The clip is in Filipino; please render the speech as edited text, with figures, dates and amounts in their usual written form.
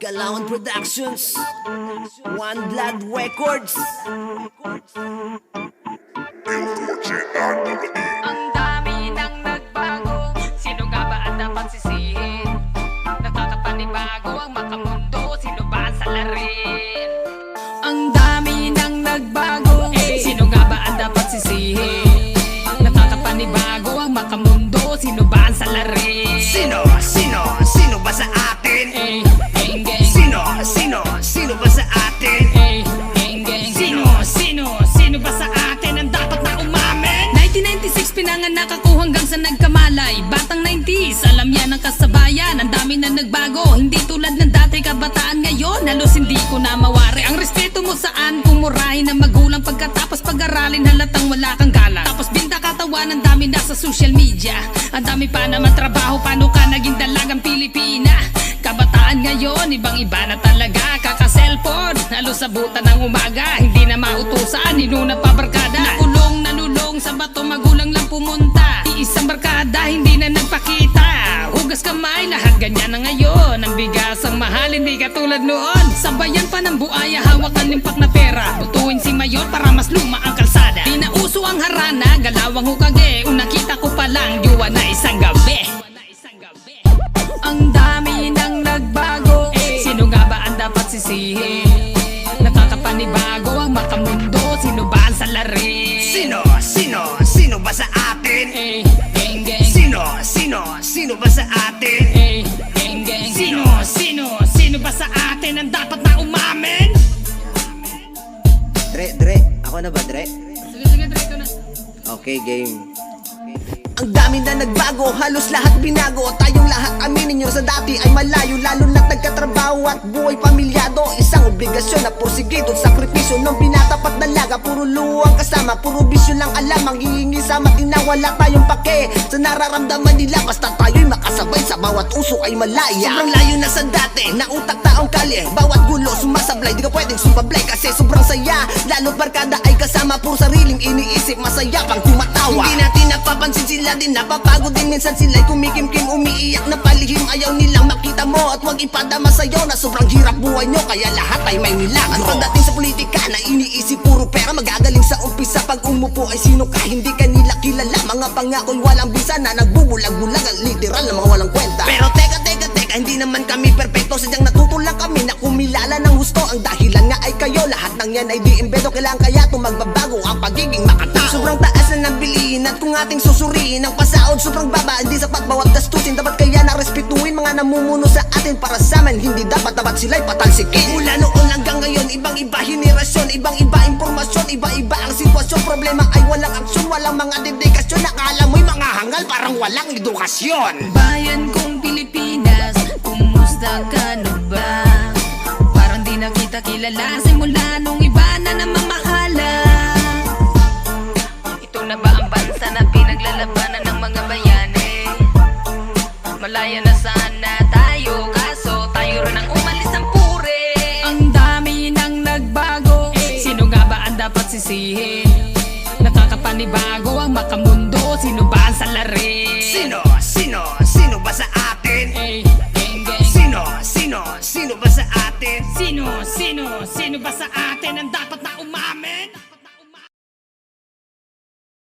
Galawan Productions, One Blood Records. Ang dami nang nagbago, sino nga ba ang dapat sisihin? Nakakapanibago ang makamundo, sino ba ang salarin? Ang dami nang nagbago, sino nga ba ang dapat sisihin? Nakakapanibago ang makamundo, sino ba ang salarin? Sino ba sa atin? Gang gang. Sino ba sa atin? Gang gang. Sino ba sa atin ang dapat na umamin? 1996 pinanganak ako hanggang sa nagkamalay. Batang 90s, alam yan ang kasabayan. Ang dami na nagbago, hindi tulad ng dati kabataan ngayon. Halos hindi ko na mawari. Ang respeto mo saan kung murahin ng magulang pagkatapos pag-aralin halatang wala kang galang. Tapos binta katawan, ang dami na sa social media. Ang dami pa naman trabaho, paano ka naging dalagang Pilipina? Kabataan ngayon, ibang iba na talaga. Kaka-cellphone, halos sabutan ng umaga. Hindi na mautusan, inuna pa barkada. Nanulong sa bato, magulang lang pumunta. Iisang barkada, hindi na nagpakita. Hugas kamay, lahat ganyan na ngayon. Ang bigas ang mahal, hindi katulad noon. Sabayan pa ng buaya, hawak ang limpak na pera. Butuin si Mayor para mas luma ang kalsada. Di na uso ang harana, galawang hukage. Una kita ko pa lang, yuwa na isang gabi. Ang dami nang nagbago, sino nga ba ang dapat sisihin? Nakakapanibago ang makamundo, sino ba ang salarin? Sino ba sa atin? Gang gang. Sino ba sa atin? Gang gang. Sino ba sa atin ang dapat na umamin? Dre, ako na ba, Dre? Sige, try ko na. Okay, game. Ang dami na nagbago, halos lahat binago. Tayong lahat aminin nyo sa dati ay malayo. Lalo na't nagkatrabaho at buhay pamilyado. Isang obligasyon na porsigido, sakripisyo ng pinatapat na laga. Puro luwang kasama, puro bisyo lang alam. Ang hihingi sa matina, wala tayong pake sa nararamdaman nila, basta tayo'y makasabay sa bawat uso ay malaya. Sobrang layo na sa dati, na utak taong kalye. Bawat gulo sumasablay, di ka pwedeng sumablay kasi sobrang saya. Lalo't barkada ay kasama, puro sariling iniisip, masaya pang tumatawa. Hindi natin napapansin sila din, napapagod din minsan sila'y kumikimkim, umiiyak na palihim. Ayaw nilang makita mo at wag ipadama sa'yo na sobrang hirap buhay nyo, kaya lahat ay may milagro. At pagdating sa politika na iniisip puro pera, magagaling sa umpisa. Pag umupo ay sino ka, hindi ka nila kilala. Mga pangako'y walang bisa na nagbubulag-bulag, ang literal na mga walang kwenta. Pero teka, hindi naman kami perpekto. Sadyang natuto lang kami na kumilala ng husto. Ang dahilan nga ay kayo, lahat ng yan ay di imbedo. Kailangan kaya itong magbabago ang pagiging makatao. Sobrang taas na nabilihin at kung ating susuriin ang pasaod sobrang baba, hindi sapat bawat gastusin. Dapat kaya na respetuhin mga namumuno sa atin. Para sa amin, hindi dapat sila'y patalsikin. Mula noon hanggang ngayon, ibang iba henerasyon, ibang iba impormasyon, iba-iba ang sitwasyon. Problema ay walang aksyon, walang mga dedikasyon. Nakala mo'y mga hangal, parang walang edukasyon. Bayan kong Pilipinas, kumusta ka na ba? Parang di na kita kilala simula nung iba na namamahala. Ito na ba ang bansa na pinaglalabanan ng mga bayani? Malaya na sana tayo, kaso tayo rin ang umalis ng puri. Ang dami nang nagbago, sino nga ba ang dapat sisihin? Nakakapanibago ang makamundo, sino ba ang salarin?